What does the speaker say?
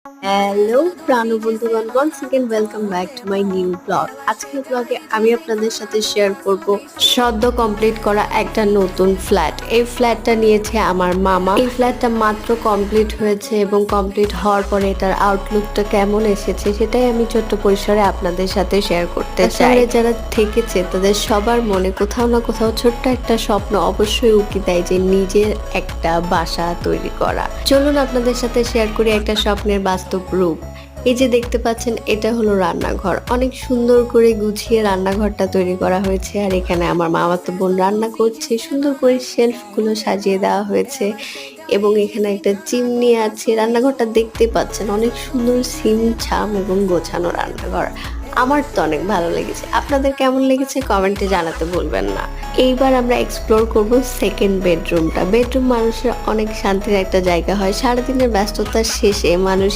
Hello প্রাণবন্ধুগণ, once again welcome back to my new blog. আজকের ব্লগে আমি আপনাদের সাথে শেয়ার করব সদ্য কমপ্লিট করা একটা নতুন ফ্ল্যাট। এই ফ্ল্যাটটা নিয়েছে আমার মামা। এই ফ্ল্যাটটা মাত্র কমপ্লিট হয়েছে এবং কমপ্লিট হওয়ার পরে এটার আউটলুকটা কেমন এসেছে সেটাই আমি ছোট্ট পরিসরে আপনাদের সাথে শেয়ার করতে চাই। যারা থেকেছে তাদের সবার মনে কোথাও না কোথাও ছোট্ট একটা স্বপ্ন অবশ্যই উকি দেয় যে নিজের একটা বাসা তৈরি করা। চলুন আপনাদের সাথে শেয়ার করি একটা স্বপ্নের বাস্তব রূপ। এই যে দেখতে পাচ্ছেন, এটা হলো রান্নাঘর। অনেক সুন্দর করে গুছিয়ে রান্নাঘরটা তৈরি করা হয়েছে। আর এখানে আমার মামাতো বোন রান্না করছে, সুন্দর করে শেলফগুলো সাজিয়ে দেওয়া হয়েছে এবং এখানে একটা চিমনি আছে। রান্নাঘরটা দেখতে পাচ্ছেন অনেক সুন্দর ছিমছাম এবং গোছানো রান্নাঘর। আমার তো অনেক ভালো লেগেছে। আপনাদের কেমন লেগেছে কমেন্টে জানাতে ভুলবেন না। এইবার আমরা এক্সপ্লোর করব সেকেন্ড বেডরুমটা। বেডরুম মানুষের অনেক শান্তির একটা জায়গা হয়। সারাদিনের ব্যস্ততার শেষে মানুষ